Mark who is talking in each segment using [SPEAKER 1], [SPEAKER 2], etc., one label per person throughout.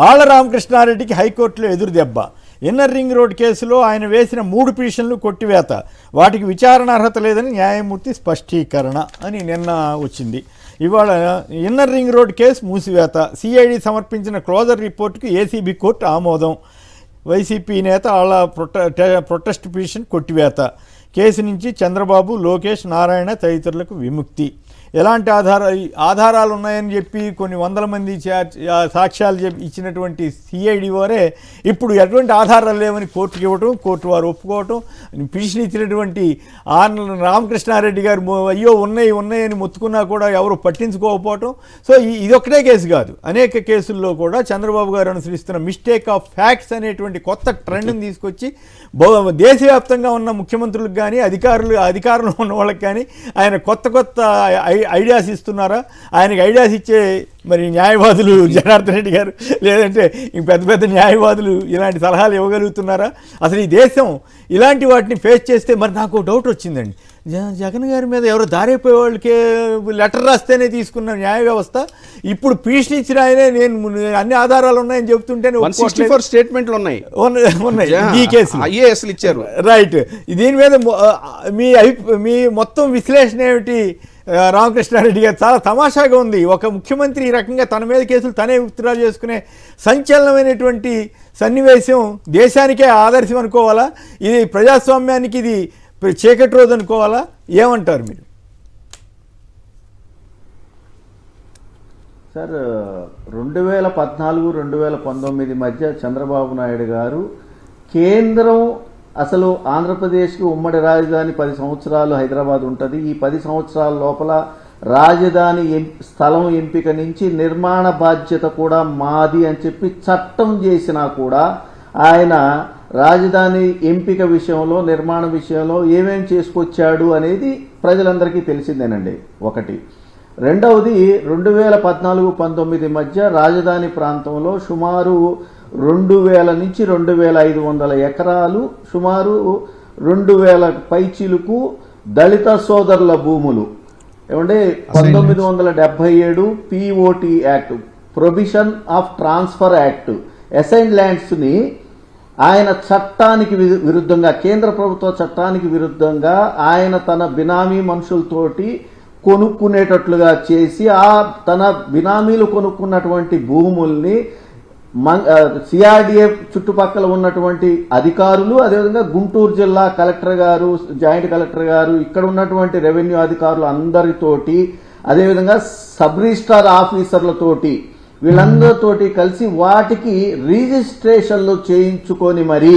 [SPEAKER 1] ఆళ్ల రామకృష్ణారెడ్డికి హైకోర్టులో ఎదురుదెబ్బ. Inner ring road కేసులో ఆయన వేసిన 3 పిటిషన్లు కొట్టివేత, వాటికి విచారణ అర్హత లేదని న్యాయమూర్తి స్పష్టీకరణ అని నిన్న వచ్చింది. ఇవాళ ఇన్నర్ రింగ్ రోడ్ కేసు మూసివేత, సిఐడి సమర్పించిన క్లోజర్ రిపోర్టుకు ఏసీబీ కోర్టు ఆమోదం, వైసీపీ నేత ఆళ్ల ప్రొటెస్ట్ పిటిషన్ కొట్టివేత, కేసు నుంచి చంద్రబాబు, లోకేష్, నారాయణ తదితరులకు విముక్తి. ఎలాంటి ఆధారాలు ఉన్నాయని చెప్పి కొన్ని వందల మంది సాక్ష్యాలు ఇచ్చినటువంటి సిఐడి వారే ఇప్పుడు ఎటువంటి ఆధారాలు లేవని కోర్టుకి ఇవ్వటం, కోర్టు వారు ఒప్పుకోవటం, పిటిషన్ ఇచ్చినటువంటి రామకృష్ణారెడ్డి గారు అయ్యో ఉన్నాయని మొత్తుకున్నా కూడా ఎవరు పట్టించుకోకపోవటం. సో ఇదొక్కటే కేసు కాదు, అనేక కేసుల్లో కూడా చంద్రబాబు గారు అనుసరిస్తున్న మిస్టేక్ ఆఫ్ ఫ్యాక్ట్స్ అనేటువంటి కొత్త ట్రెండ్ని తీసుకొచ్చి దేశవ్యాప్తంగా ఉన్న ముఖ్యమంత్రులకు కానీ అధికారంలో ఉన్న వాళ్ళకి కానీ ఆయన కొత్త ఐడియాస్ ఇస్తున్నారా? ఆయనకి ఐడియాస్ ఇచ్చే మరి న్యాయవాదులు జనార్దన్ రెడ్డి గారు లేదంటే పెద్ద న్యాయవాదులు ఇలాంటి సలహాలు ఇవ్వగలుగుతున్నారా? అసలు ఈ దేశం ఇలాంటి వాటిని ఫేస్ చేస్తే మరి నాకు డౌట్ వచ్చిందండి. జగన్ గారి మీద ఎవరో దారైపోయే వాళ్ళకే లెటర్ రాస్తేనే తీసుకున్న న్యాయ వ్యవస్థ ఇప్పుడు పిటిషన్ ఇచ్చిన ఆయనే నేను అన్ని ఆధారాలు ఉన్నాయని చెబుతుంటేనే
[SPEAKER 2] 164 స్టేట్మెంట్లు ఉన్నాయి
[SPEAKER 1] ఈ కేసు
[SPEAKER 2] ఐఏఎస్లు ఇచ్చారు.
[SPEAKER 1] రైట్. దీని మీద మీ మొత్తం విశ్లేషణ ఏమిటి రామకృష్ణారెడ్డి గారు? చాలా తమాషాగా ఉంది. ఒక ముఖ్యమంత్రి ఈ రకంగా తన మీద కేసులు తనే విత్డ్రా చేసుకునే సంచలనమైనటువంటి సన్నివేశం దేశానికే ఆదర్శం అనుకోవాలా? ఇది ప్రజాస్వామ్యానికి ఇది చీకటి రోజు అనుకోవాలా? ఏమంటారు మీరు?
[SPEAKER 3] సార్, 2014-2019 మధ్య చంద్రబాబు నాయుడు గారు కేంద్రం అసలు ఆంధ్రప్రదేశ్కి ఉమ్మడి రాజధాని 10 సంవత్సరాలు హైదరాబాద్ ఉంటుంది. ఈ 10 సంవత్సరాల లోపల రాజధాని స్థలం ఎంపిక నుంచి నిర్మాణ బాధ్యత కూడా మాది అని చెప్పి చట్టం చేసినా కూడా ఆయన రాజధాని ఎంపిక విషయంలో, నిర్మాణ విషయంలో ఏమేం చేసుకొచ్చాడు అనేది ప్రజలందరికీ తెలిసిందేనండి. ఒకటి. రెండవది, 2014-19 మధ్య రాజధాని ప్రాంతంలో సుమారు 2000 నుంచి 2500 ఎకరాలు, సుమారు 2000 పైచీలకు దళిత సోదరుల భూములు, ఏమంటే 1977 POT act, provision of transfer act, assign ల్యాండ్స్ని ఆయన చట్టానికి విరుద్ధంగా, కేంద్ర ప్రభుత్వ చట్టానికి విరుద్ధంగా ఆయన తన బినామీ మనుషులతోటి కొనుక్కునేటట్లుగా చేసి తన బినామీలు కొనుక్కున్నటువంటి భూముల్ని సిఆర్డిఎఫ్ చుట్టుపక్కల ఉన్నటువంటి అధికారులు, అదేవిధంగా గుంటూరు జిల్లా కలెక్టర్ గారు, జాయింట్ కలెక్టర్ గారు, ఇక్కడ ఉన్నటువంటి రెవెన్యూ అధికారులు అందరితోటి, అదేవిధంగా సబ్ రిజిస్ట్రార్ ఆఫీసర్లతోటి, వీళ్ళందరితోటి కలిసి వాటికి రిజిస్ట్రేషన్లు చేయించుకొని మరి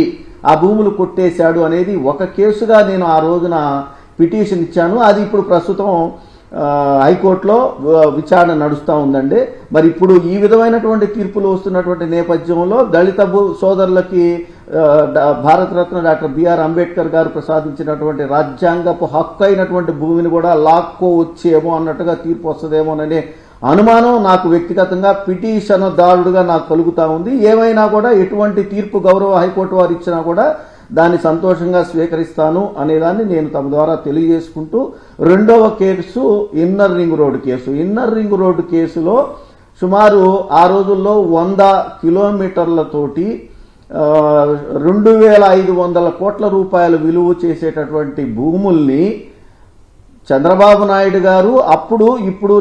[SPEAKER 3] ఆ భూములు కొట్టేశాడు అనేది ఒక కేసుగా నేను ఆ రోజున పిటిషన్ ఇచ్చాను. అది ఇప్పుడు ప్రస్తుతం హైకోర్టులో విచారణ నడుస్తూ ఉందండి. మరి ఇప్పుడు ఈ విధమైనటువంటి తీర్పులు వస్తున్నటువంటి నేపథ్యంలో దళిత సోదరులకి భారతరత్న డాక్టర్ బిఆర్ అంబేద్కర్ గారు ప్రసాదించినటువంటి రాజ్యాంగపు హక్కు అయినటువంటి భూమిని కూడా లాక్కోవచ్చేమో అన్నట్టుగా తీర్పు వస్తుందేమోననే అనుమానం నాకు వ్యక్తిగతంగా పిటిషన్ దారుడుగా నాకు కలుగుతూ ఉంది. ఏమైనా కూడా ఎటువంటి తీర్పు గౌరవ హైకోర్టు వారు ఇచ్చినా కూడా దాన్ని సంతోషంగా స్వీకరిస్తాను అనేదాన్ని నేను తమ ద్వారా తెలియజేసుకుంటూ, రెండవ case inner ring road case. Inner ring road కేసులో సుమారు ఆ రోజుల్లో 100 కిలోమీటర్లతోటి 2500 కోట్ల రూపాయలు విలువ చేసేటటువంటి భూముల్ని చంద్రబాబు నాయుడు గారు, ఇప్పుడు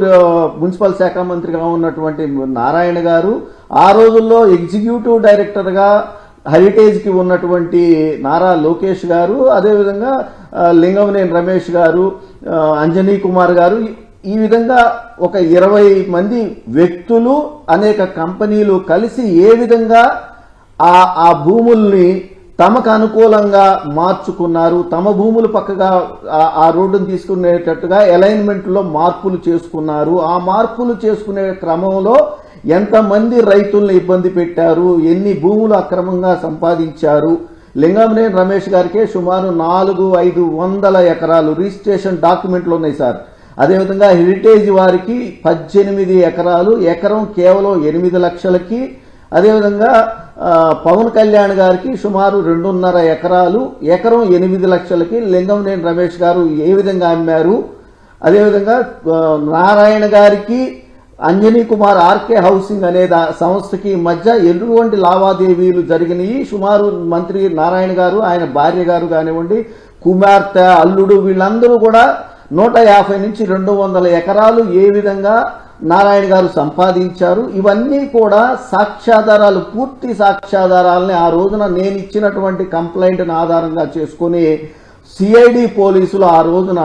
[SPEAKER 3] మున్సిపల్ శాఖ మంత్రిగా ఉన్నటువంటి నారాయణ గారు, ఆ రోజుల్లో ఎగ్జిక్యూటివ్ డైరెక్టర్గా హెరిటేజ్కి ఉన్నటువంటి నారా లోకేష్ గారు, అదేవిధంగా లింగంనేని రమేష్ గారు, అంజనీ కుమార్ గారు, ఈ విధంగా ఒక 20 మంది వ్యక్తులు, అనేక కంపెనీలు కలిసి ఏ విధంగా ఆ భూముల్ని తమకు అనుకూలంగా మార్చుకున్నారు, తమ భూములు పక్కగా ఆ రోడ్డును తీసుకునేటట్టుగా అలైన్మెంట్లో మార్పులు చేసుకున్నారు. ఆ మార్పులు చేసుకునే క్రమంలో ఎంతమంది రైతుల్ని ఇబ్బంది పెట్టారు, ఎన్ని భూములు అక్రమంగా సంపాదించారు. లింగంనేని రమేష్ గారికే సుమారు 400-500 ఎకరాలు రిజిస్ట్రేషన్ డాక్యుమెంట్లు ఉన్నాయి సార్. అదేవిధంగా హెరిటేజ్ వారికి 18 ఎకరాలు, ఎకరం కేవలం 8 లక్షలకి. అదేవిధంగా పవన్ కళ్యాణ్ గారికి సుమారు 2.5 ఎకరాలు, ఎకరం 8 లక్షలకి లింగంనేని రమేష్ గారు ఏ విధంగా అమ్మారు. అదేవిధంగా నారాయణ గారికి అంజనీ కుమార్ ఆర్కే హౌసింగ్ అనే సంస్థకి మధ్య ఎటువంటి లావాదేవీలు జరిగినాయి. సుమారు మంత్రి నారాయణ గారు, ఆయన భార్య గారు కానివ్వండి, కుమార్తె, అల్లుడు, వీళ్ళందరూ కూడా 150 నుంచి 200 ఎకరాలు ఏ విధంగా నారాయణ గారు సంపాదించారు, ఇవన్నీ కూడా సాక్ష్యాధారాలు, పూర్తి సాక్ష్యాధారాలని ఆ రోజున నేను ఇచ్చినటువంటి కంప్లైంట్ని ఆధారంగా చేసుకుని సిఐడి పోలీసులు ఆ రోజున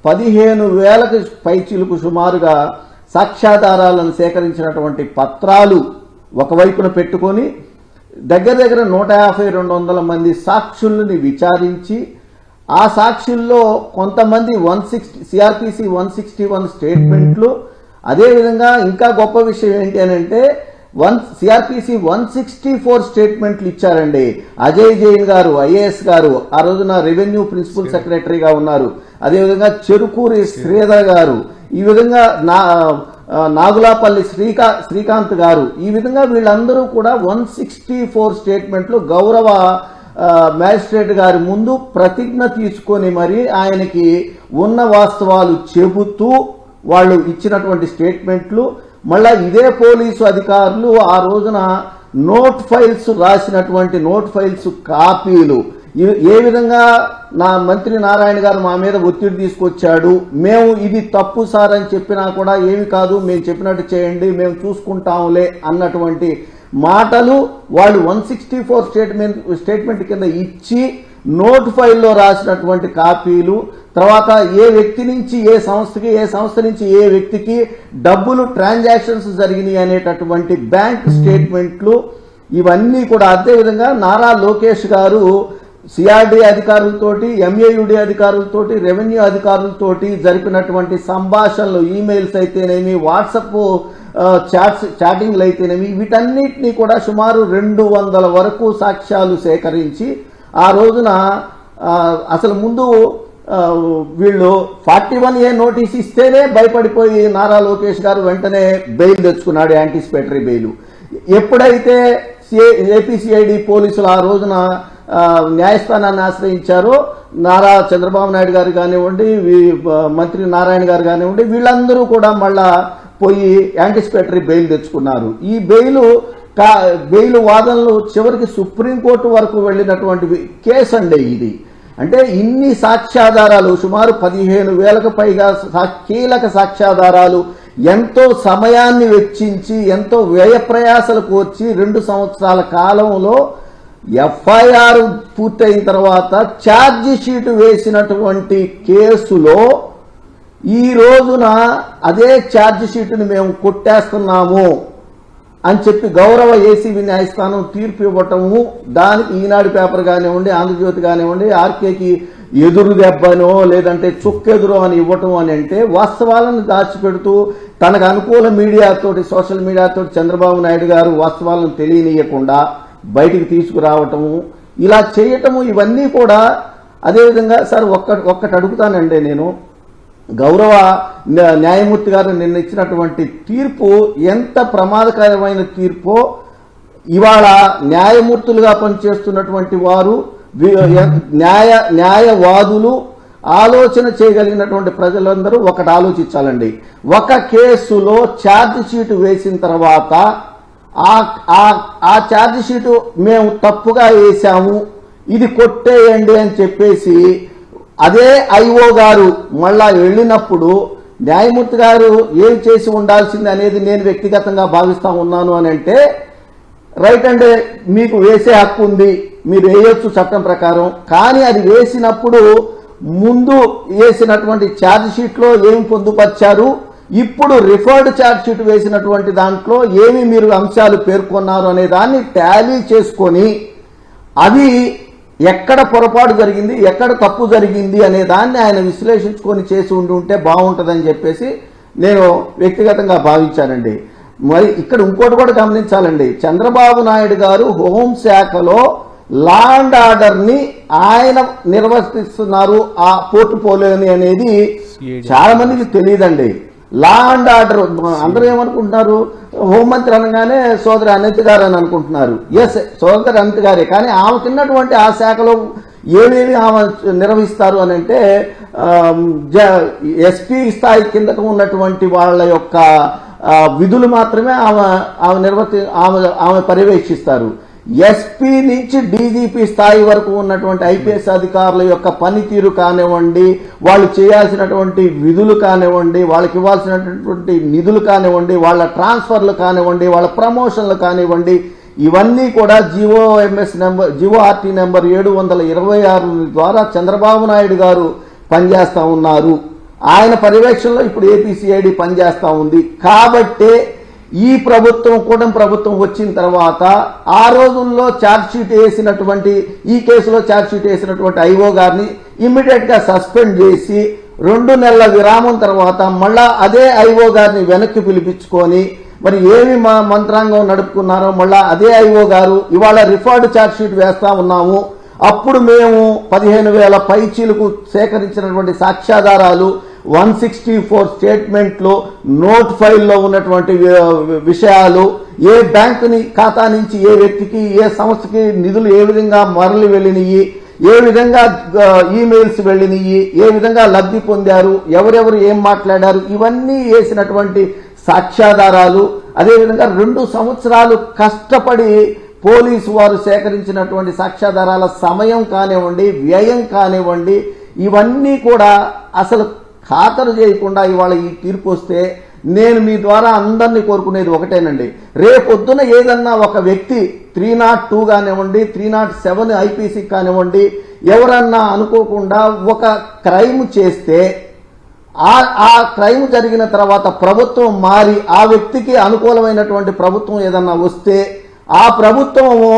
[SPEAKER 3] 15,000కి పైచిలుకు సుమారుగా సాక్ష్యాధారాలను సేకరించినటువంటి పత్రాలు ఒకవైపున పెట్టుకొని దగ్గర 150-200 మంది సాక్షుల్ని విచారించి ఆ సాక్షుల్లో కొంతమంది సిఆర్పిసి 161 స్టేట్మెంట్లు, అదేవిధంగా ఇంకా గొప్ప విషయం ఏంటి అని అంటే సిఆర్పిసి 164 స్టేట్మెంట్లు ఇచ్చారండి. అజయ్ జైన్ గారు ఐఏఎస్ గారు ఆ రోజున రెవెన్యూ ప్రిన్సిపల్ సెక్రటరీగా ఉన్నారు. అదేవిధంగా చెరుకూరి శ్రీధర్ గారు, ఈ విధంగా నాగులాపల్లి శ్రీకాంత్ గారు, ఈ విధంగా వీళ్ళందరూ కూడా 164 స్టేట్మెంట్లు గౌరవ మ్యాజిస్ట్రేట్ గారి ముందు ప్రతిజ్ఞ తీసుకొని మరి ఆయనకి ఉన్న వాస్తవాలు చెబుతూ వాళ్ళు ఇచ్చినటువంటి స్టేట్మెంట్లు. మళ్ళా ఇదే పోలీసు అధికారులు ఆ రోజున నోట్ ఫైల్స్ రాసినటువంటి నోట్ ఫైల్స్ కాపీలు, ఏ విధంగా నా మంత్రి నారాయణ గారు మా మీద ఒత్తిడి తీసుకొచ్చాడు, మేము ఇది తప్పు సార్ అని చెప్పినా కూడా ఏమి కాదు, మేము చెప్పినట్టు చేయండి, మేము చూసుకుంటాంలే అన్నటువంటి మాటలు వాళ్ళు 164 స్టేట్మెంట్ కింద ఇచ్చి నోట్ ఫైల్లో రాసినటువంటి కాపీలు, తర్వాత ఏ వ్యక్తి నుంచి ఏ సంస్థకి, ఏ సంస్థ నుంచి ఏ వ్యక్తికి డబ్బులు ట్రాన్సాక్షన్స్ జరిగినాయి అనేటటువంటి బ్యాంక్ స్టేట్మెంట్లు, ఇవన్నీ కూడా. అదేవిధంగా నారా లోకేష్ గారు సిఆర్డీ అధికారులతోటి, ఎంఏయుడి అధికారులతోటి, రెవెన్యూ అధికారులతోటి జరిపినటువంటి సంభాషణలు, ఈమెయిల్స్ అయితేనేమి, వాట్సాప్ చాటింగ్లు అయితేనేమి, వీటన్నిటినీ కూడా సుమారు 200 వరకు సాక్ష్యాలు సేకరించి ఆ రోజున అసలు ముందు వీళ్ళు 41A నోటీస్ ఇస్తేనే భయపడిపోయి నారా లోకేష్ గారు వెంటనే బెయిల్ తెచ్చుకున్నాడు, యాంటిసిపేటరీ బెయిల్. ఎప్పుడైతే ఏపీసీఐడి పోలీసులు ఆ రోజున న్యాయస్థానాన్ని ఆశ్రయించారో నారా చంద్రబాబు నాయుడు గారు కానివ్వండి, మంత్రి నారాయణ గారు కానివ్వండి, వీళ్ళందరూ కూడా మళ్ళా పోయి యాంటిసిపేటరీ బెయిల్ తెచ్చుకున్నారు. ఈ బెయిల్ వాదనలు చివరికి సుప్రీంకోర్టు వరకు వెళ్ళినటువంటి కేసు అండి ఇది. అంటే ఇన్ని సాక్ష్యాధారాలు, సుమారు 15,000కు పైగా కీలక సాక్ష్యాధారాలు, ఎంతో సమయాన్ని వెచ్చించి, ఎంతో వ్యయ ప్రయాసలు కోర్చి 2 సంవత్సరాల కాలంలో ఎఫ్ఐఆర్ పూర్తయిన తర్వాత ఛార్జీ షీటు వేసినటువంటి కేసులో ఈ రోజున అదే ఛార్జ్ షీటుని మేము కొట్టేస్తున్నాము అని చెప్పి గౌరవ ఏసీబీ న్యాయస్థానం తీర్పు ఇవ్వటము, దానికి ఈనాడు పేపర్ కానివ్వండి, ఆంధ్రజ్యోతి కానివ్వండి, ఆర్కేకి ఎదురు దెబ్బనో లేదంటే చుక్కెదురో అని ఇవ్వటం అని అంటే వాస్తవాలను దాచిపెడుతూ తనకు అనుకూల మీడియాతోటి, సోషల్ మీడియాతోటి చంద్రబాబు నాయుడు గారు వాస్తవాలను తెలియనీయకుండా బయటికి తీసుకురావటము, ఇలా చేయటము, ఇవన్నీ కూడా. అదేవిధంగా సార్ ఒక్కటి అడుగుతానండి నేను, గౌరవ న్యాయమూర్తి గారు నిన్న ఇచ్చినటువంటి తీర్పు ఎంత ప్రమాదకరమైన తీర్పో, ఇవాళ న్యాయమూర్తులుగా పనిచేస్తున్నటువంటి వారు, న్యాయవాదులు, ఆలోచన చేయగలిగినటువంటి ప్రజలందరూ ఒకటి ఆలోచించాలండి. ఒక కేసులో ఛార్జ్ షీటు వేసిన తర్వాత ఆ ఛార్జ్ షీటు మేము తప్పుగా వేశాము, ఇది కొట్టేయండి అని చెప్పేసి అదే ఐఓ గారు మళ్ళా వెళ్ళినప్పుడు న్యాయమూర్తి గారు ఏం చేసి ఉండాల్సింది అనేది నేను వ్యక్తిగతంగా భావిస్తా ఉన్నాను అని అంటే, రైట్ అంటే మీకు వేసే హక్కు ఉంది, మీరు వేయొచ్చు చట్టం ప్రకారం, కానీ అది వేసినప్పుడు ముందు వేసినటువంటి ఛార్జ్ షీట్లో ఏం పొందుపరిచారు, ఇప్పుడు రిఫర్డ్ ఛార్జ్ షీట్ వేసినటువంటి దాంట్లో ఏమి మీరు అంశాలు పేర్కొన్నారు అనే దాన్ని టాలీ చేసుకొని అది ఎక్కడ పొరపాటు జరిగింది, ఎక్కడ తప్పు జరిగింది అనే దాన్ని ఆయన విశ్లేషించుకొని చేసి ఉంటే బాగుంటుందని చెప్పేసి నేను వ్యక్తిగతంగా భావించానండి. మరి ఇక్కడ ఇంకోటి కూడా గమనించాలండి, చంద్రబాబు నాయుడు గారు హోంశాఖలో లా అండ్ ఆర్డర్ని ఆయన నిర్వర్తిస్తున్నారు ఆ పోర్టుపోలియోని అనేది చాలా మందికి తెలియదండి. లా అండ్ ఆర్డర్ అందరూ ఏమనుకుంటున్నారు, హోంమంత్రి అనగానే సోదరి అనిత గారు అని అనుకుంటున్నారు. ఎస్, సోదరి అనిత గారే, కానీ ఆమెకున్నటువంటి ఆ శాఖలో ఏమేమి ఆమె నిర్వహిస్తారు అని అంటే ఎస్పీ స్థాయి కిందకు ఉన్నటువంటి వాళ్ళ యొక్క విధులు మాత్రమే ఆమె పర్యవేక్షిస్తారు. ఎస్పీ నుంచి డీజీపీ స్థాయి వరకు ఉన్నటువంటి ఐపీఎస్ అధికారుల యొక్క పనితీరు కానివ్వండి, వాళ్ళు చేయాల్సినటువంటి విధులు కానివ్వండి, వాళ్ళకి ఇవ్వాల్సినటువంటి నిధులు కానివ్వండి, వాళ్ళ ట్రాన్స్ఫర్లు కానివ్వండి, వాళ్ళ ప్రమోషన్లు కానివ్వండి, ఇవన్నీ కూడా జీవోఆర్టీ నెంబర్ 726 ద్వారా చంద్రబాబు నాయుడు గారు పనిచేస్తా ఉన్నారు. ఆయన పర్యవేక్షణలో ఇప్పుడు ఏపీసీఐడి పనిచేస్తా ఉంది. కాబట్టే ఈ ప్రభుత్వం కూటమి ప్రభుత్వం వచ్చిన తర్వాత ఆ రోజుల్లో ఛార్జ్షీట్ వేసినటువంటి ఈ కేసులో ఛార్జ్షీట్ వేసినటువంటి ఐఓ గారిని ఇమ్మీడియట్ గా సస్పెండ్ చేసి 2 నెలల విరామం తర్వాత మళ్ళా అదే ఐఓ గారిని వెనక్కి పిలిపించుకొని మరి ఏమి మంత్రాంగం నడుపుకున్నారో మళ్ళా అదే ఐఓ గారు ఇవాళ రిఫర్డ్ ఛార్జ్షీట్ వేస్తా ఉన్నాము. అప్పుడు మేము 15,000 పైచీలకు సేకరించినటువంటి సాక్ష్యాధారాలు 164 స్టేట్మెంట్లు, నోట్ ఫైల్లో ఉన్నటువంటి విషయాలు, ఏ బ్యాంకుని ఖాతా నుంచి ఏ వ్యక్తికి ఏ సంస్థకి నిధులు ఏ విధంగా మరలి వెళ్ళినయి, ఏ విధంగా ఈమెయిల్స్ వెళ్ళినయి, ఏ విధంగా లబ్ధి పొందారు, ఎవరెవరు ఏం మాట్లాడారు, ఇవన్నీ వేసినటువంటి సాక్ష్యాధారాలు. అదేవిధంగా 2 సంవత్సరాలు కష్టపడి పోలీసు వారు సేకరించినటువంటి సాక్ష్యాధారాల సమయం కానివ్వండి, వ్యయం కానివ్వండి, ఇవన్నీ కూడా అసలు ఖాతరు చేయకుండా ఇవాళ ఈ తీర్పు వస్తే నేను మీ ద్వారా అందరినీ కోరుకునేది ఒకటేనండి. రేపొద్దున ఏదన్నా ఒక వ్యక్తి 302 కానివ్వండి, 307 ఐపీసీ కానివ్వండి, ఎవరన్నా అనుకోకుండా ఒక క్రైమ్ చేస్తే ఆ క్రైమ్ జరిగిన తర్వాత ప్రభుత్వం మారి ఆ వ్యక్తికి అనుకూలమైనటువంటి ప్రభుత్వం ఏదన్నా వస్తే ఆ ప్రభుత్వము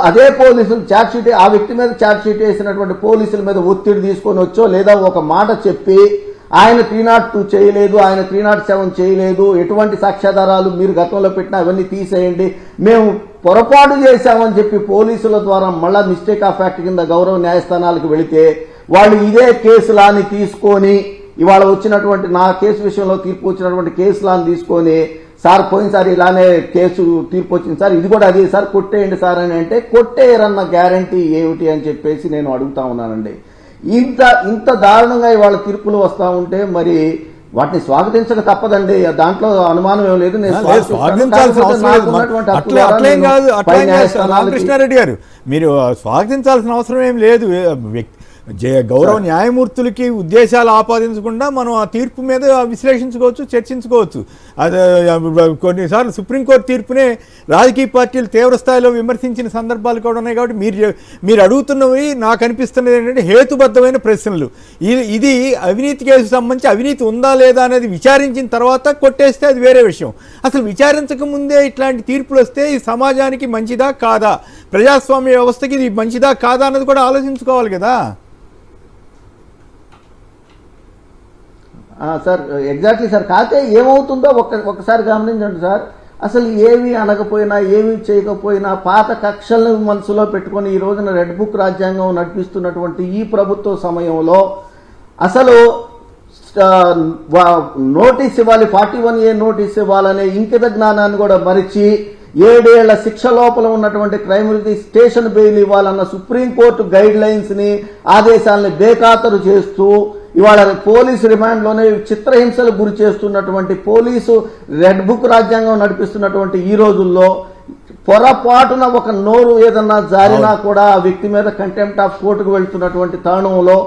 [SPEAKER 3] అదే పోలీసులు ఛార్జ్షీట్ ఆ వ్యక్తి మీద ఛార్జ్షీట్ వేసినటువంటి పోలీసుల మీద ఒత్తిడి తీసుకొని వచ్చో లేదా ఒక మాట చెప్పి ఆయన 302 చేయలేదు, ఆయన 307 చేయలేదు, ఎటువంటి సాక్ష్యాధారాలు మీరు గతంలో పెట్టినా అవన్నీ తీసేయండి, మేము పొరపాటు చేశామని చెప్పి పోలీసుల ద్వారా మళ్ళా మిస్టేక్ ఆఫ్ ఫ్యాక్ట్ కింద గౌరవ న్యాయస్థానాలకు వెళితే వాళ్ళు ఇదే కేసులాని తీసుకొని ఇవాళ వచ్చినటువంటి నా కేసు విషయంలో తీర్పు వచ్చినటువంటి కేసులాని తీసుకొని సార్ పోయినసారి ఇలానే కేసు తీర్పు వచ్చింది సార్, ఇది కూడా అదే సార్, కొట్టేయండి సార్ అని అంటే కొట్టేయరన్న గ్యారంటీ ఏమిటి అని చెప్పేసి నేను అడుగుతా ఉన్నానండి. ఇంత దారుణంగా ఇవాళ తీర్పులు వస్తూ ఉంటే మరి వాటిని స్వాగతించక తప్పదండి, దాంట్లో అనుమానం ఏం లేదు.
[SPEAKER 1] రామకృష్ణారెడ్డి గారు మీరు స్వాగతించాల్సిన అవసరం ఏం లేదు. గౌరవ న్యాయమూర్తులకి ఉద్దేశాలు ఆపాదించకుండా మనం ఆ తీర్పు మీద విశ్లేషించుకోవచ్చు, చర్చించుకోవచ్చు. అది కొన్నిసార్లు సుప్రీంకోర్టు తీర్పునే రాజకీయ పార్టీలు తీవ్ర స్థాయిలో విమర్శించిన సందర్భాలు కూడా ఉన్నాయి. కాబట్టి మీరు అడుగుతున్నవి నాకు అనిపిస్తున్నది ఏంటంటే హేతుబద్ధమైన ప్రశ్నలు. ఇది అవినీతి కేసు సంబంధించి అవినీతి ఉందా లేదా అనేది విచారించిన తర్వాత కొట్టేస్తే అది వేరే విషయం. అసలు విచారించక ముందే ఇట్లాంటి తీర్పులు వస్తే ఈ సమాజానికి మంచిదా కాదా, ప్రజాస్వామ్య వ్యవస్థకి ఇది మంచిదా కాదా అన్నది కూడా ఆలోచించుకోవాలి కదా.
[SPEAKER 3] Sir exactly sir. కాకపోతే ఏమవుతుందో ఒకసారి గమనించండి సార్. అసలు ఏమి అనకపోయినా ఏమి చేయకపోయినా పాత కక్షలను మనసులో పెట్టుకొని ఈ రోజున రెడ్ బుక్ రాజ్యాంగం నడిపిస్తున్నటువంటి ఈ ప్రభుత్వ సమయంలో అసలు నోటీస్ ఇవ్వాలి, 41A నోటీస్ ఇవ్వాలనే ఇంకిత జ్ఞానాన్ని కూడా మరిచి 7 ఏళ్ల శిక్ష లోపల ఉన్నటువంటి క్రైములకి స్టేషన్ బెయిల్ ఇవ్వాలన్న సుప్రీంకోర్టు గైడ్ లైన్స్ ని ఆదేశాలని బేఖాతరు చేస్తూ ఇవాళ పోలీసు రిమాండ్లోనే చిత్రహింసలు గురి చేస్తున్నటువంటి పోలీసు రెడ్ బుక్ రాజ్యాంగం నడిపిస్తున్నటువంటి ఈ రోజుల్లో పొరపాటున ఒక నోరు ఏదన్నా జారినా కూడా ఆ వ్యక్తి మీద కంటెంప్ట్ ఆఫ్ కోర్టుకు వెళ్తున్నటువంటి తరుణంలో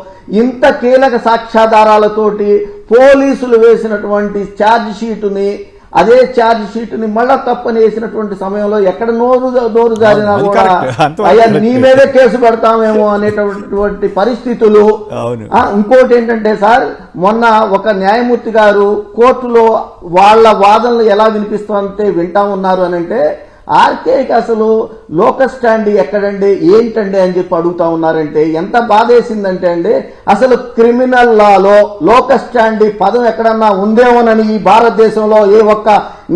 [SPEAKER 3] ఇంత కీలక సాక్ష్యాధారాలతోటి పోలీసులు వేసినటువంటి ఛార్జ్ షీటుని అదే ఛార్జ్ షీట్ ని మళ్ళా తప్పని వేసినటువంటి సమయంలో ఎక్కడ నోరు జారినా కూడా అయ్యా నీ మీదే కేసు పెడతామేమో అనేటటువంటి పరిస్థితులు. ఇంకోటి ఏంటంటే సార్, మొన్న ఒక న్యాయమూర్తి గారు కోర్టులో వాళ్ళ వాదనలు ఎలా వినిపిస్తుంటే వింటా ఉన్నారు అని అంటే ఆర్కేకి అసలు లోకస్ స్టాండ్ ఎక్కడండి ఏంటండి అని చెప్పి అడుగుతా ఉన్నారంటే ఎంత బాధేసిందంటే అండి, అసలు క్రిమినల్ లాలో లోకస్ స్టాండ్ పదం ఎక్కడన్నా ఉందేమోనని ఈ భారతదేశంలో ఏ ఒక్క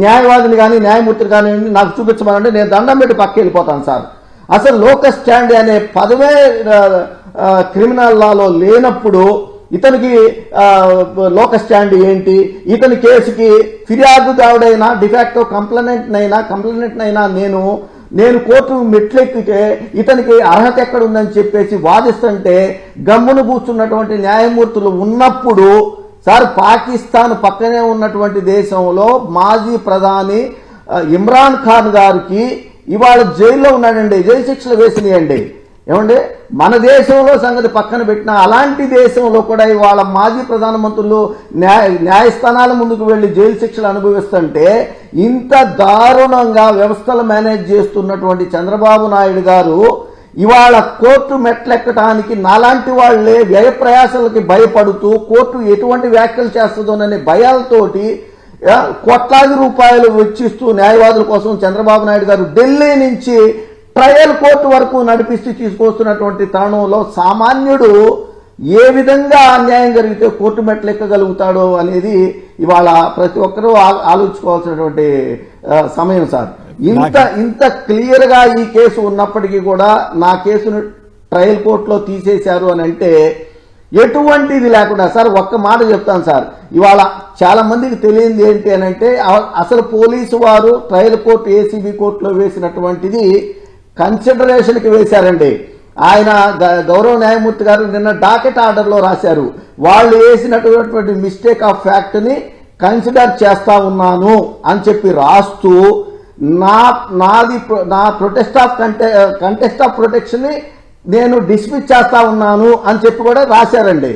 [SPEAKER 3] న్యాయవాదిని కానీ న్యాయమూర్తిని కానీ నాకు చూపించమనంటే నేను దండం పెట్టి పక్క వెళ్ళిపోతాను సార్. అసలు లోకస్ స్టాండ్ అనే పదమే క్రిమినల్ లాలో లేనప్పుడు ఇతనికి లోకస్ స్టాండ్ ఏంటి? ఇతని కేసుకి ఫిర్యాదుదారుడైనా డిఫాక్టో కంప్లైనెంట్ అయినా నేను కోర్టు మెట్లెక్కితే ఇతనికి అర్హత ఎక్కడుందని చెప్పేసి వాదిస్తుంటే గమ్మును కూర్చున్నటువంటి న్యాయమూర్తులు ఉన్నప్పుడు సార్ పాకిస్తాన్ పక్కనే ఉన్నటువంటి దేశంలో మాజీ ప్రధాని ఇమ్రాన్ ఖాన్ గారికి ఇవాళ జైల్లో ఉన్నాడండి, జైలు శిక్షలు వేసినాయండి. ఏమండి, మన దేశంలో సంగతి పక్కన పెట్టిన అలాంటి దేశంలో కూడా ఇవాళ మాజీ ప్రధానమంత్రులు న్యాయస్థానాల ముందుకు వెళ్లి జైలు శిక్షలు అనుభవిస్తుంటే ఇంత దారుణంగా వ్యవస్థలు మేనేజ్ చేస్తున్నటువంటి చంద్రబాబు నాయుడు గారు ఇవాళ కోర్టు మెట్లెక్కడానికి నాలాంటి వాళ్లే వ్యయ ప్రయాసాలకి భయపడుతూ కోర్టు ఎటువంటి వ్యాఖ్యలు చేస్తుందోననే భయాలతోటి కోట్లాది రూపాయలు వెచ్చిస్తూ న్యాయవాదుల కోసం చంద్రబాబు నాయుడు గారు ఢిల్లీ నుంచి ట్రయల్ కోర్టు వరకు నడిపిస్తూ తీసుకొస్తున్నటువంటి తరుణంలో సామాన్యుడు ఏ విధంగా అన్యాయం జరిగితే కోర్టు మెట్లెక్కగలుగుతాడో అనేది ఇవాళ ప్రతి ఒక్కరూ ఆలోచించుకోవాల్సినటువంటి సమయం సార్. ఇంత క్లియర్ గా ఈ కేసు ఉన్నప్పటికీ కూడా నా కేసును ట్రయల్ కోర్టులో తీసేశారు అని అంటే ఎటువంటిది లేకుండా సార్ ఒక్క మాట చెప్తాను సార్. ఇవాళ చాలా మందికి తెలియంది ఏంటి అని అంటే అసలు పోలీసు వారు ట్రయల్ కోర్టు ఏసీబీ కోర్టులో వేసినటువంటిది కన్సిడరేషన్కి వేశారండి. ఆయన గౌరవ న్యాయమూర్తి గారు నిన్న డాకెట్ ఆర్డర్లో రాశారు, వాళ్ళు వేసినటువంటి మిస్టేక్ ఆఫ్ ఫ్యాక్ట్ ని కన్సిడర్ చేస్తా ఉన్నాను అని చెప్పి రాస్తూ నా కంటెస్ట్ ఆఫ్ ప్రొటెక్షన్ ని నేను డిస్మిస్ చేస్తా ఉన్నాను అని చెప్పి కూడా రాశారండి.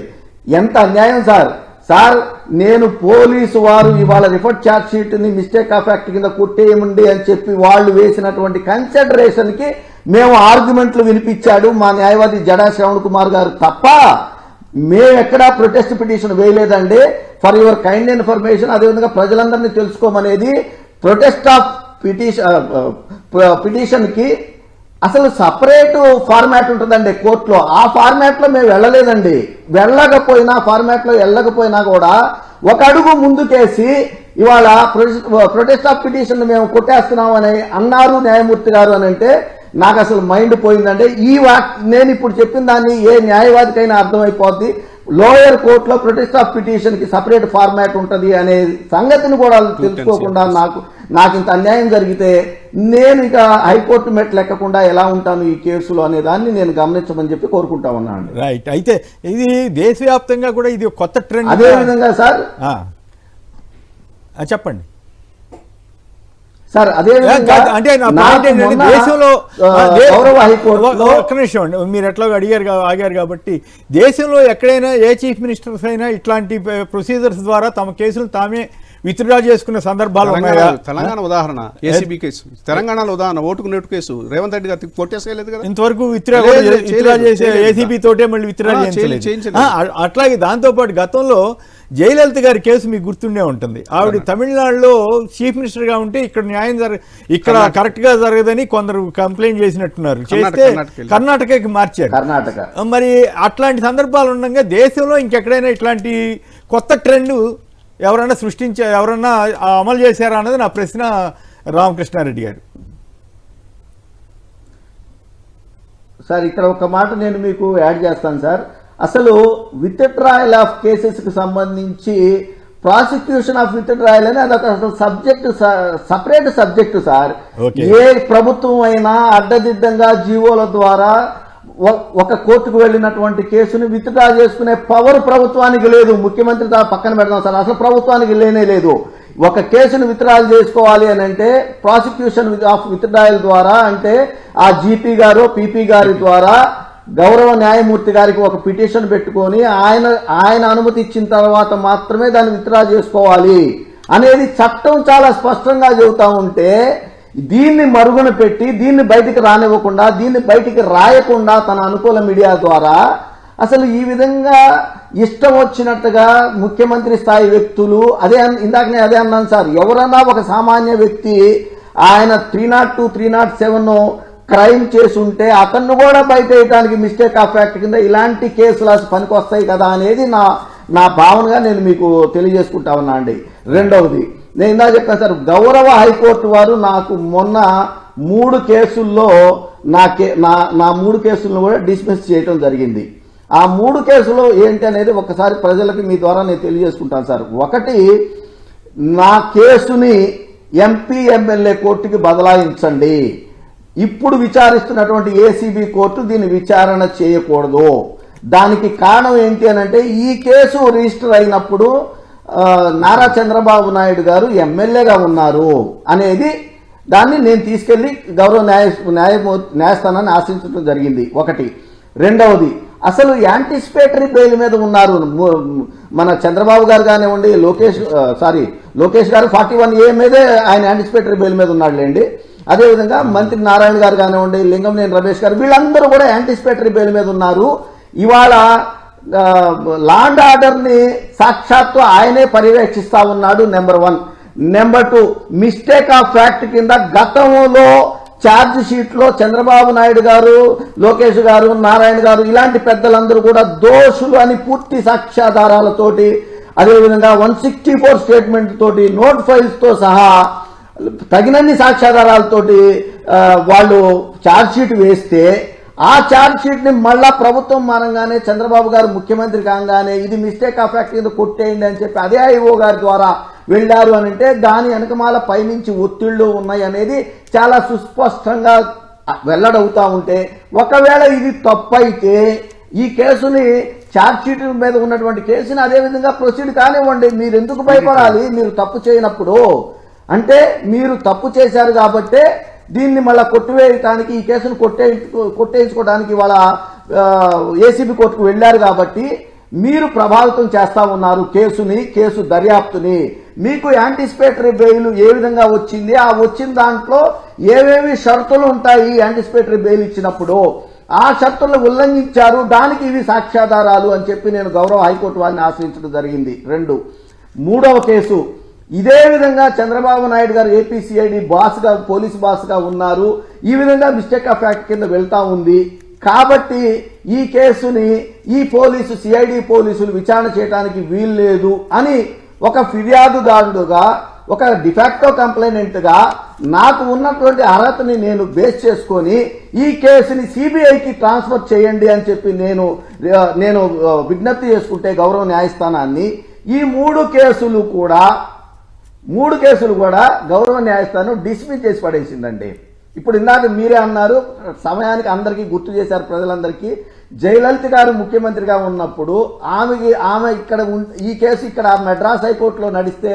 [SPEAKER 3] ఎంత అన్యాయం సార్. సార్ నేను పోలీసు వారు ఇవాళ రిఫర్డ్ ఛార్జ్ షీట్ ని మిస్టేక్ ఆఫ్ యాక్ట్ కింద కొట్టేయమండి అని చెప్పి వాళ్ళు వేసినటువంటి కన్సిడరేషన్ కి మేము ఆర్గ్యుమెంట్లు వినిపించాడు మా న్యాయవాది జడా శ్రవణ్ కుమార్ గారు తప్ప మేమెక్కడా ప్రొటెస్ట్ పిటిషన్ వేయలేదండి. ఫర్ యువర్ కైండ్ ఇన్ఫర్మేషన్, అదేవిధంగా ప్రజలందరినీ తెలుసుకోమనేది ప్రొటెస్ట్ ఆఫ్ పిటిషన్ కి అసలు సపరేట్ ఫార్మాట్ ఉంటుందండి కోర్టులో. ఆ ఫార్మాట్ లో మేము వెళ్ళలేదండి. ఫార్మాట్ లో వెళ్ళకపోయినా కూడా ఒక అడుగు ముందుకేసి ఇవాళ ప్రొటెస్ట్ ఆఫ్ పిటిషన్ మేము కొట్టేస్తున్నామని అన్నారు న్యాయమూర్తి గారు అని అంటే నాకు అసలు మైండ్ పోయిందండి. నేను ఇప్పుడు చెప్పిన దాన్ని ఏ న్యాయవాదికైనా అర్థమైపోద్ది. లోయర్ కోర్టులో ప్రొటెస్ట్ ఆఫ్ పిటిషన్ కి సపరేట్ ఫార్మాట్ ఉంటుంది అనే సంగతిని కూడా తెలుసుకోకుండా నాకు ఇంత అన్యాయం జరిగితే నేను ఇక హైకోర్టు మెట్లు ఎక్కకుండా ఎలా ఉంటాను ఈ కేసులో అనే దాన్ని నేను గమనించమని చెప్పి కోరుకుంటా ఉన్నాను.
[SPEAKER 1] రైట్. అయితే ఇది దేశవ్యాప్తంగా కూడా ఇది కొత్త ట్రెండ్.
[SPEAKER 3] అదే విధంగా సార్
[SPEAKER 1] చెప్పండి
[SPEAKER 3] సార్. అదే
[SPEAKER 1] అంటే దేశంలో ఒక్క నిమిషం, మీరు ఎట్లా ఆగారు కాబట్టి దేశంలో ఎక్కడైనా ఏ చీఫ్ మినిస్టర్స్ అయినా ఇట్లాంటి ప్రొసీజర్స్ ద్వారా తమ కేసులు తామే విత్డ్రా చేసుకున్న సందర్భాలు ఉన్నాయా?
[SPEAKER 2] తెలంగాణ ఉదాహరణ ఏసీబీ కేసు, తెలంగాణలో ఉదాహరణ ఓటుకు నోటు కేసు రేవంత్ రెడ్డి గారు కొట్టేసేయలేదు కదా
[SPEAKER 1] ఇంతవరకు. విత్డ్రా చేసే ఏసీబీ తోటే మళ్ళీ విత్డ్రా చేయించలేదు. అట్లాగే దాంతోపాటు గతంలో జయలలిత గారి కేసు మీకు గుర్తుండే ఉంటుంది. ఆవిడ తమిళనాడులో చీఫ్ మినిస్టర్ గా ఉంటే ఇక్కడ న్యాయం ఇక్కడ కరెక్ట్ గా జరగదని కొందరు కంప్లైంట్ చేసినట్టున్నారు, చేస్తే కర్ణాటకకి మార్చారు. మరి అట్లాంటి సందర్భాలు ఉండగా దేశంలో ఇంకెక్కడైనా ఇట్లాంటి కొత్త ట్రెండ్ ఎవరన్నా అమలు చేశారా అన్నది నా ప్రశ్న రామకృష్ణారెడ్డి గారు.
[SPEAKER 3] సార్ ఇక్కడ ఒక మాట నేను మీకు యాడ్ చేస్తాను సార్. అసలు విత్డ్రాయల్ ఆఫ్ కేసెస్ కి సంబంధించి ప్రాసిక్యూషన్ ఆఫ్ విత్డ్రాయల్ అని అదొక సబ్జెక్టు, సపరేట్ సబ్జెక్టు సార్. ఏ ప్రభుత్వం అయినా అడ్డదిడ్డంగా జీవోల ద్వారా ఒక కోర్టుకు వెళ్ళినటువంటి కేసుని విత్డ్రా చేసుకునే పవర్ ప్రభుత్వానికి లేదు. ముఖ్యమంత్రి పక్కన పెడదాం సార్, అసలు ప్రభుత్వానికి లేనే లేదు. ఒక కేసును విత్డ్రా చేసుకోవాలి అని అంటే ప్రాసిక్యూషన్ ఆఫ్ విత్డ్రాయల్ ద్వారా, అంటే ఆ జీపీ గారు పీపీ గారి ద్వారా గౌరవ న్యాయమూర్తి గారికి ఒక పిటిషన్ పెట్టుకొని ఆయన అనుమతి ఇచ్చిన తర్వాత మాత్రమే దాన్ని విత్డ్రా చేసుకోవాలి అనేది చట్టం చాలా స్పష్టంగా చెబుతా ఉంటే దీన్ని మరుగున పెట్టి దీన్ని బయటికి రానివ్వకుండా దీన్ని బయటికి రాయకుండా తన అనుకూల మీడియా ద్వారా అసలు ఈ విధంగా ఇష్టం వచ్చినట్టుగా ముఖ్యమంత్రి స్థాయి వ్యక్తులు, ఇందాక నేను అదే అన్నాను సార్, ఎవరన్నా ఒక సామాన్య వ్యక్తి ఆయన 302, 307 క్రైమ్ చేసి ఉంటే అతన్ని కూడా బయట వేయడానికి మిస్టేక్ ఆఫ్ ఫ్యాక్ట్ కింద ఇలాంటి కేసులు పనికొస్తాయి కదా అనేది నా భావనగా నేను మీకు తెలియజేసుకుంటా ఉన్నా అండి. రెండవది నేను ఇందా చెప్పాను సార్, గౌరవ హైకోర్టు వారు నాకు మొన్న 3 కేసుల్లో నా 3 కేసులను కూడా డిస్మిస్ చేయడం జరిగింది. ఆ 3 కేసులు ఏంటి అనేది ఒకసారి ప్రజలకి మీ ద్వారా నేను తెలియజేసుకుంటాను సార్. ఒకటి, నా కేసుని ఎంపీ ఎమ్మెల్యే కోర్టుకి బదలాయించండి. ఇప్పుడు విచారిస్తున్నటువంటి ఏసీబీ కోర్టు దీన్ని విచారణ చేయకూడదు. దానికి కారణం ఏంటి అని అంటే ఈ కేసు రిజిస్టర్ అయినప్పుడు నారా చంద్రబాబు నాయుడు గారు ఎమ్మెల్యేగా ఉన్నారు అనేది దాన్ని నేను తీసుకెళ్లి గౌరవ న్యాయస్థానాన్ని ఆశ్రయించడం జరిగింది. ఒకటి. రెండవది, అసలు యాంటిసిపేటరీ బెయిల్ మీద ఉన్నారు మన చంద్రబాబు గారు కానివ్వండి, లోకేష్ గారు 41A మీదే ఆయన యాంటిసిపేటరీ బెయిల్ మీద ఉన్నాడులేండి. అదేవిధంగా మంత్రి నారాయణ గారు కానివ్వండి, లింగంనేని రమేష్ గారు, వీళ్ళందరూ కూడా యాంటిసిపేటరీ బెయిల్ మీద ఉన్నారు. ఇవాళ లా అండ్ ఆర్డర్ని సాక్షాత్తు ఆయనే పర్యవేక్షిస్తా ఉన్నాడు. Number 1. Number 2, mistake of fact కింద గతంలో ఛార్జ్ షీట్ లో చంద్రబాబు నాయుడు గారు, లోకేష్ గారు, నారాయణ గారు ఇలాంటి పెద్దలందరూ కూడా దోషులు అని పూర్తి సాక్ష్యాధారాలతోటి, అదేవిధంగా 164 స్టేట్మెంట్ తోటి, నోట్ ఫైల్స్ తో సహా తగినన్ని సాక్ష్యాధారాలతోటి వాళ్ళు ఛార్జ్ షీట్ వేస్తే ఆ ఛార్జ్ షీట్ ని మళ్ళా ప్రభుత్వం మానంగానే చంద్రబాబు గారు ముఖ్యమంత్రి కాగానే ఇది మిస్టేక్ ఆఫ్ ఫ్యాక్ట్ కింద కొట్టేయండి అని చెప్పి అదే ఐఓ గారి ద్వారా వెళ్ళారు అని అంటే దాని వెనకమాల పైనుంచి ఒత్తిళ్లు ఉన్నాయి అనేది చాలా సుస్పష్టంగా వెల్లడవుతా ఉంటే, ఒకవేళ ఇది తప్పైతే ఈ కేసుని ఛార్జ్ షీట్ మీద ఉన్నటువంటి కేసుని అదేవిధంగా ప్రొసీడ్ కానివ్వండి. మీరు ఎందుకు భయపడాలి? మీరు తప్పు చేయనప్పుడు అంటే మీరు తప్పు చేశారు కాబట్టే దీన్ని మళ్ళా కొట్టివేయటానికి, ఈ కేసును కొట్టేయించుకోవడానికి వాళ్ళ ఏసీబీ కోర్టుకు వెళ్లారు కాబట్టి మీరు ప్రభావితం చేస్తా ఉన్నారు కేసు దర్యాప్తుని. మీకు యాంటిసిపేటరీ బెయిల్ ఏ విధంగా వచ్చింది, ఆ వచ్చిన దాంట్లో ఏవేవి షరతులు ఉంటాయి యాంటిసిపేటరీ బెయిల్ ఇచ్చినప్పుడు, ఆ షరతులను ఉల్లంఘించారు, దానికి ఇవి సాక్ష్యాధారాలు అని చెప్పి నేను గౌరవ హైకోర్టు వారిని ఆశ్రయించడం జరిగింది. 2. మూడవ కేసు ఇదే విధంగా చంద్రబాబు నాయుడు గారు ఏపీసీఐడి బాస్గా, పోలీసు బాస్గా ఉన్నారు. ఈ విధంగా మిస్టేక్ ఆఫ్ ఫ్యాక్ట్ కింద వెళ్తా ఉంది కాబట్టి ఈ కేసుని ఈ సిఐడి పోలీసులు విచారణ చేయడానికి వీల్లేదు అని ఒక ఫిర్యాదుదారుడుగా, ఒక డిఫాక్టో కంప్లైనెంట్ గా నాకు ఉన్నటువంటి అర్హతని నేను బేస్ చేసుకొని ఈ కేసుని సిబిఐకి ట్రాన్స్ఫర్ చేయండి అని చెప్పి నేను విజ్ఞప్తి చేసుకుంటే గౌరవ న్యాయస్థానాన్ని, ఈ 3 కేసులు కూడా గౌరవ న్యాయస్థానం డిస్మిస్ చేసి పడేసిందండి. ఇప్పుడు ఇందాక మీరే అన్నారు, సమయానికి అందరికీ గుర్తు చేశారు ప్రజలందరికీ, జయలలిత గారు ముఖ్యమంత్రిగా ఉన్నప్పుడు ఆమె ఇక్కడ ఈ కేసు ఇక్కడ మెడ్రాస్ హైకోర్టులో నడిస్తే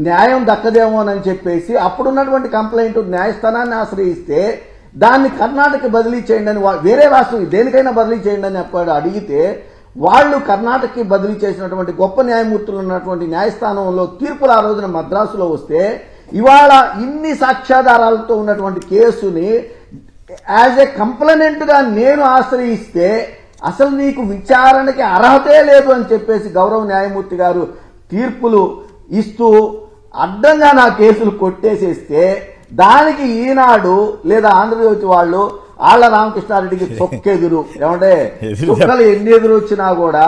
[SPEAKER 3] న్యాయం దక్కదేమోనని చెప్పేసి అప్పుడున్నటువంటి కంప్లైంట్ న్యాయస్థానాన్ని ఆశ్రయిస్తే దాన్ని కర్ణాటక బదిలీ చేయండి అని, వేరే రాష్ట్రం దేనికైనా బదిలీ చేయండి అని అడిగితే వాళ్ళు కర్ణాటకకి బదిలీ చేసినటువంటి గొప్ప న్యాయమూర్తులు ఉన్నటువంటి న్యాయస్థానంలో తీర్పులు ఆ రోజున మద్రాసులో వస్తే, ఇవాళ ఇన్ని సాక్ష్యాధారాలతో ఉన్నటువంటి కేసుని యాజ్ ఏ కంప్లైనెంట్ గా నేను ఆశ్రయిస్తే అసలు నీకు విచారణకి అర్హతే లేదు అని చెప్పేసి గౌరవ న్యాయమూర్తి గారు తీర్పులు ఇస్తూ అడ్డంగా నా కేసులు కొట్టేసేస్తే దానికి ఈనాడు లేదా ఆంధ్రజ్యోతి వాళ్ళు ఆళ్ల రామకృష్ణారెడ్డికి చొక్కెదురు ఏమంటే చుక్కలు ఎన్ని ఎదురు వచ్చినా కూడా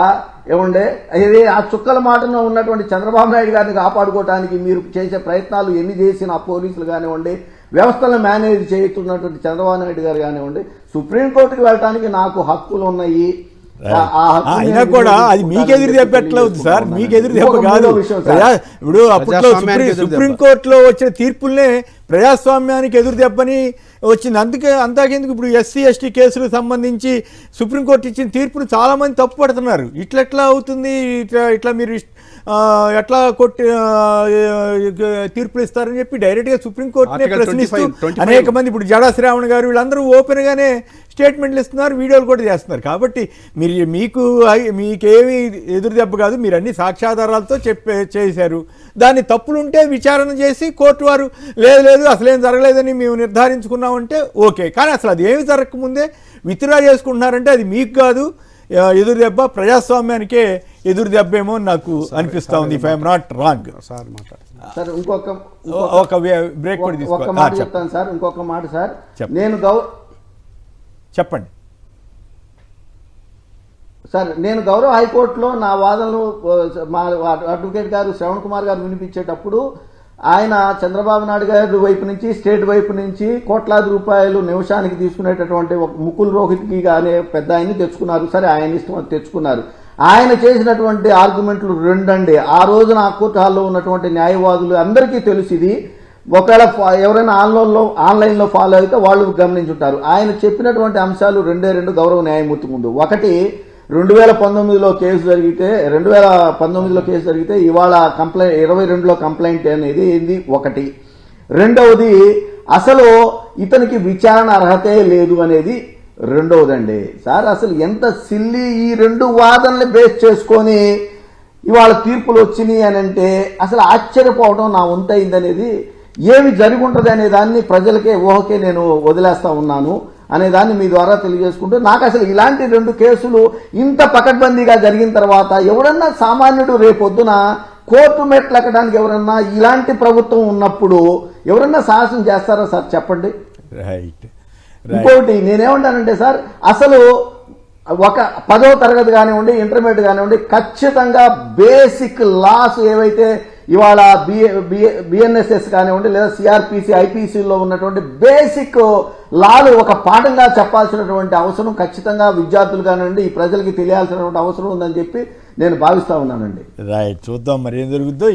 [SPEAKER 3] ఏమంటే ఇది ఆ చుక్కల మాటలో ఉన్నటువంటి చంద్రబాబు నాయుడు గారిని కాపాడుకోవడానికి మీరు చేసే ప్రయత్నాలు ఎన్ని చేసిన పోలీసులు కానివ్వండి, వ్యవస్థలను మేనేజ్ చేస్తున్నటువంటి చంద్రబాబు నాయుడు గారు కానివ్వండి, సుప్రీంకోర్టుకి వెళ్ళడానికి నాకు హక్కులు ఉన్నాయి.
[SPEAKER 1] అయినా కూడా అది మీకెదురు దెబ్బ ఎట్లా అవుతుంది సార్? మీకెదురు దెబ్బ కాదు. ఇప్పుడు అప్పట్లో సుప్రీంకోర్టులో వచ్చిన తీర్పుల్నే ప్రజాస్వామ్యానికి ఎదురు దెబ్బని వచ్చింది. అంతకెందుకు ఇప్పుడు ఎస్సీ ఎస్టీ కేసులకు సంబంధించి సుప్రీంకోర్టు ఇచ్చిన తీర్పును చాలా మంది తప్పు పడుతున్నారు. ఇట్లా అవుతుంది, ఇట్లా మీరు ఎట్లా తీర్పులు ఇస్తారని చెప్పి డైరెక్ట్గా సుప్రీంకోర్టునే ప్రశ్నిస్తూ అనేక మంది, ఇప్పుడు జడా శ్రావణ్ గారు వీళ్ళందరూ ఓపెన్గానే స్టేట్మెంట్లు ఇస్తున్నారు, వీడియోలు కూడా చేస్తున్నారు. కాబట్టి మీకేమీ ఎదురు దెబ్బ కాదు, మీరు అన్ని సాక్ష్యాధారాలతో చేశారు. దాన్ని తప్పులుంటే విచారణ చేసి కోర్టు వారు లేదు అసలేం జరగలేదని మేము నిర్ధారించుకున్నామంటే ఓకే. కానీ అసలు అది ఏమి జరగకముందే విత్డ్రా చేసుకుంటున్నారంటే అది మీకు కాదు ఎదురు దెబ్బ, ప్రజాస్వామ్యానికే ఎదురు దెబ్బేమో నాకు అనిపిస్తా ఉంది. If I'm not wrong.
[SPEAKER 3] Sir
[SPEAKER 1] ఒక బ్రేక్ కూడా
[SPEAKER 3] చెప్తాను సార్. ఇంకొక మాట సార్,
[SPEAKER 1] చెప్పండి
[SPEAKER 3] సార్. నేను గౌరవ హైకోర్టులో నా వాదనలు మా అడ్వకేట్ గారు శ్రవణ్ కుమార్ గారు వినిపించేటప్పుడు ఆయన చంద్రబాబు నాయుడు గారి వైపు నుంచి, స్టేట్ వైపు నుంచి కోట్లాది రూపాయలు నిమిషానికి తీసుకునేటటువంటి ఒక ముకుల్ రోహిత్కి అనే పెద్ద ఆయన్ని తెచ్చుకున్నారు. సరే, ఆయన ఇష్టం తెచ్చుకున్నారు. ఆయన చేసినటువంటి ఆర్గ్యుమెంట్లు 2 అండి. ఆ రోజున ఆ కోర్టు హాల్లో ఉన్నటువంటి న్యాయవాదులు అందరికీ తెలుసు ఇది. ఒకవేళ ఎవరైనా ఆన్లైన్లో ఫాలో అయితే వాళ్ళు గమనించుంటారు. ఆయన చెప్పినటువంటి అంశాలు 2 గౌరవ న్యాయమూర్తి ముందు. ఒకటి, 2019లో కేసు జరిగితే 2019లో కేసు జరిగితే ఇవాళ కంప్లైంట్ 22లో కంప్లైంట్ అనేది ఏంది ఒకటి. రెండవది అసలు ఇతనికి విచారణ అర్హతే లేదు అనేది రెండవదండి. సార్ అసలు ఎంత సిల్లీ ఈ రెండు వాదనలు బేస్ చేసుకొని ఇవాళ తీర్పులు వచ్చినాయి అని అంటే అసలు ఆశ్చర్యపోవడం నా వంతైందనేది, ఏమి జరిగి ఉంటుంది అనే దాన్ని ప్రజలకే ఊహకే నేను వదిలేస్తా ఉన్నాను అనే దాన్ని మీ ద్వారా తెలియజేసుకుంటూ, నాకు అసలు ఇలాంటి రెండు కేసులు ఇంత పకడ్బందీగా జరిగిన తర్వాత ఎవరన్నా సామాన్యుడు రేపొద్దున కోర్టు మెట్లు ఎక్కడానికి ఎవరన్నా ఇలాంటి ప్రభుత్వం ఉన్నప్పుడు ఎవరన్నా సాహసం చేస్తారా సార్ చెప్పండి.
[SPEAKER 1] రైట్.
[SPEAKER 3] ఇంకోటి నేనేమంటానంటే సార్, అసలు ఒక 10వ తరగతి కానివ్వండి, ఇంటర్మీడియట్ కానివ్వండి, ఖచ్చితంగా బేసిక్ లాస్ ఏవైతే ఇవాళ బిఎన్ఎస్ఎస్ కానివ్వండి లేదా సిఆర్పిసి ఐపీసీలో ఉన్నటువంటి బేసిక్ లాలు ఒక పాఠంగా చెప్పాల్సినటువంటి అవసరం ఖచ్చితంగా విద్యార్థులు కానివ్వండి ఈ ప్రజలకి తెలియాల్సినటువంటి అవసరం ఉందని చెప్పి నేను భావిస్తా ఉన్నానండి.
[SPEAKER 1] రైట్, చూద్దాం మరి ఏం జరుగుద్దో. ఇక